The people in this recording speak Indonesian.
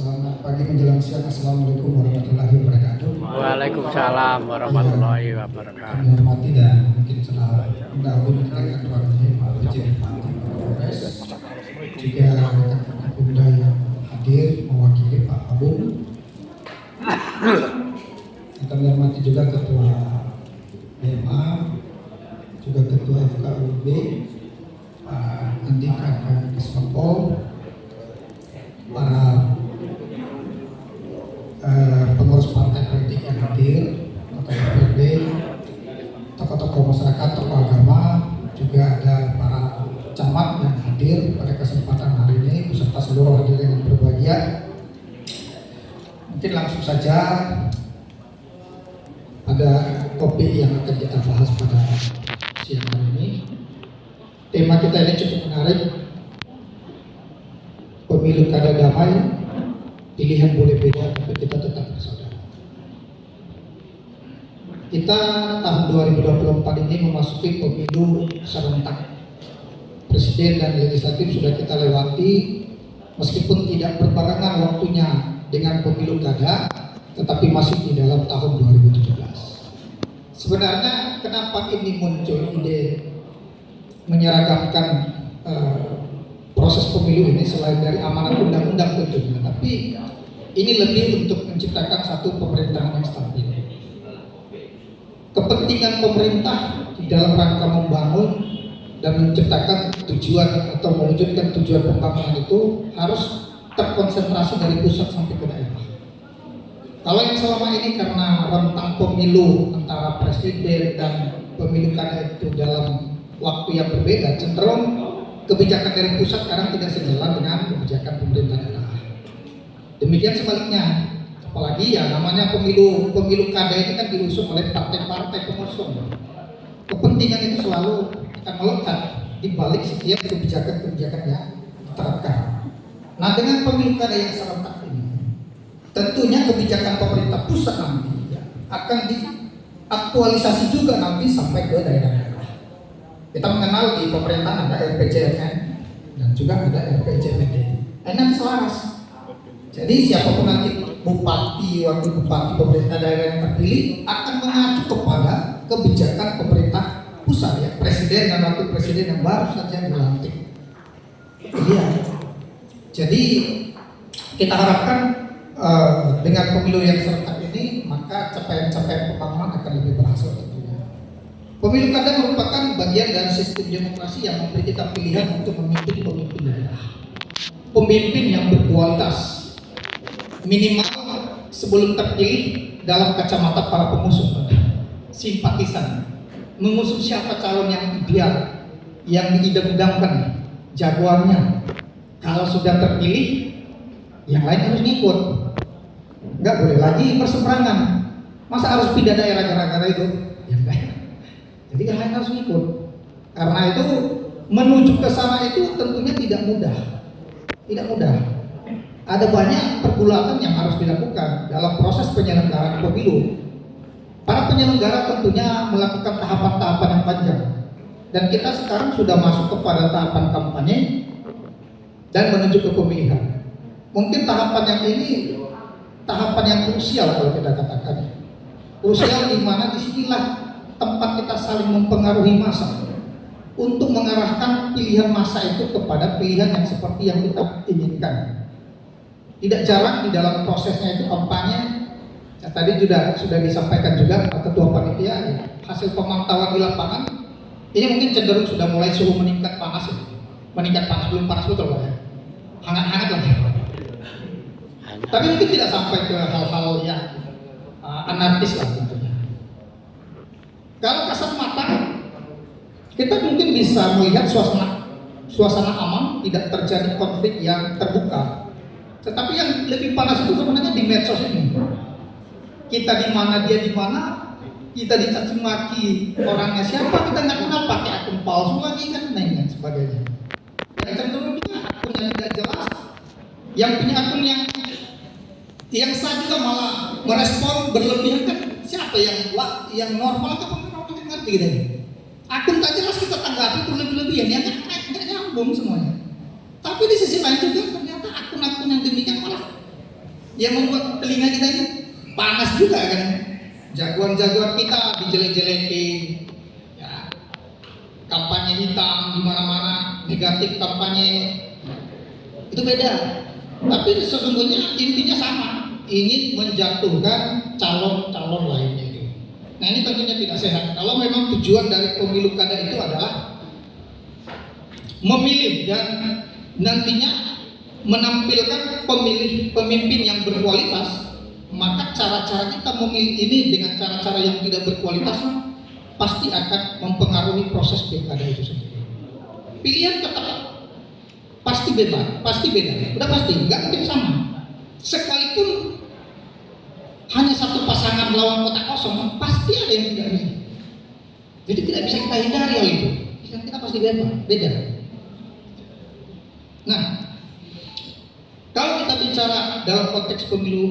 Selamat pagi menjelang siang. Assalamualaikum warahmatullahi wabarakatuh. Waalaikumsalam warahmatullahi Kami wabarakatuh. hormati dan mungkin setelah mendahului kita ketua Pak Presiden Pak Polres, juga rekan-rekan Bunda yang hadir mewakili Pak Abung. Kami hormati juga ketua BMA, juga ketua FKUB, Pak Andika Kismapol, para pengurus partai politik yang hadir, atau DPRD, tokoh-tokoh masyarakat, tokoh agama, juga ada para camat yang hadir pada kesempatan hari ini beserta seluruh hadirin yang berbahagia. Mungkin langsung saja pada topik yang akan kita bahas pada siang hari ini. Tema kita ini cukup menarik. Pemilu kada damai, pilihan boleh beda, tapi kita tetap bersaudara. Kita tahun 2024 ini memasuki pemilu serentak. Presiden dan legislatif sudah kita lewati, meskipun tidak berbarengan waktunya dengan pemilu kada, tetapi masih di dalam tahun 2017. Sebenarnya kenapa ini muncul ide menyeragamkan proses pemilu ini selain dari amanat undang-undang tentunya, tapi ini lebih untuk menciptakan satu pemerintahan yang stabil. Kepentingan pemerintah di dalam rangka membangun dan menciptakan tujuan atau mewujudkan tujuan pembangunan itu harus terkonsentrasi dari pusat sampai ke daerah. Kalau yang selama ini karena rentang pemilu antara presiden dan pemilu kada itu dalam waktu yang berbeda, cenderung kebijakan dari pusat sekarang tidak sejalan dengan kebijakan pemerintah daerah. Demikian sebaliknya, apalagi ya namanya pemilu kada ini kan diusung oleh partai-partai pengusung. Kepentingan itu selalu akan melekat di balik setiap kebijakan-kebijakan yang diterapkan. Nah, dengan pemilu kada yang serentak ini, tentunya kebijakan pemerintah pusat nanti ya, akan diaktualisasi juga nanti sampai ke daerah-daerah. Kita mengenal di pemerintahan ada RPJMN dan juga ada RPJMD. Nanti selaras. Jadi siapapun nanti bupati, wakil bupati, pemerintah daerah yang terpilih akan mengacu kepada kebijakan pemerintah pusat ya, presiden dan wakil presiden yang baru saja dilantik. Jadi kita harapkan dengan pemilu yang serentak ini maka capaian-capaian pembangunan akan lebih berhasil tentunya. Pemilu kada merupakan bagian dari sistem demokrasi yang memberi kita pilihan untuk memimpin pemimpin daerah. Pemimpin yang berkualitas, minimal sebelum terpilih dalam kacamata para pengusung, simpatisan, mengusung siapa calon yang ideal, yang diidam-idamkan, jagoannya. Kalau sudah terpilih, yang lain harus ngikut. Nggak boleh lagi berseberangan. Masa harus pindah daerah gara-gara itu? Ya enggak. Jadi yang lain harus ikut. Karena itu menuju ke sana itu tentunya tidak mudah. Tidak mudah. Ada banyak pergulatan yang harus dilakukan dalam proses penyelenggaraan pemilu. Para penyelenggara tentunya melakukan tahapan-tahapan yang panjang. Dan kita sekarang sudah masuk kepada tahapan kampanye dan menuju ke pemilihan. Mungkin tahapan yang ini tahapan yang krusial kalau kita katakan. Krusial di mana disinilah tempat kita saling mempengaruhi massa untuk mengarahkan pilihan massa itu kepada pilihan yang seperti yang kita inginkan. Tidak jarang di dalam prosesnya itu kampanye, ya, tadi sudah disampaikan juga Pak Ketua Panitia, ya, hasil pemantauan di lapangan ini mungkin cenderung sudah mulai suhu meningkat panas, meningkat panas, belum panas betul Pak ya, hangat-hangat lah. Tapi mungkin tidak sampai ke hal-hal yang anarkis lah tentunya. Kalau kasat mata, kita mungkin bisa melihat suasana aman, tidak terjadi konflik yang terbuka. Tetapi yang lebih panas itu sebenarnya di medsos ini. Kita di mana, dia di mana, kita dicaci maki orangnya siapa, kita nggak kenal, pakai akun palsu lagi kan, dan sebagainya. Yang cenderung juga akun yang tidak jelas, yang punya akun yang sah juga malah merespon berlebihan kan, siapa yang normal atau ngerti gitu. Akun tak jelas kita tanggapi berlebih-lebihan, ya kan nggak nyambung semuanya. Tapi di sisi lain juga ternyata akun-akun yang demikian malah yang membuat telinga kita ini panas juga kan. Jagoan-jagoan kita dijelek-jelekin, ya, kampanye hitam di mana-mana, negatif kampanye, itu beda. Tapi sesungguhnya intinya sama, ingin menjatuhkan calon-calon lainnya itu. Nah ini tentunya tidak sehat. Kalau memang tujuan dari pemilu kada itu adalah memilih dan nantinya menampilkan pemimpin yang berkualitas, maka cara-cara kita memilih ini dengan cara-cara yang tidak berkualitas pasti akan mempengaruhi proses pilkada itu sendiri. Pilihan tetap pasti beda, udah pasti, nggak mungkin sama. Sekalipun hanya satu pasangan lawan kotak kosong, pasti ada yang tidak milih. Jadi tidak bisa kita hindari hal itu. Kita pasti beda. Nah, kalau kita bicara dalam konteks pemilu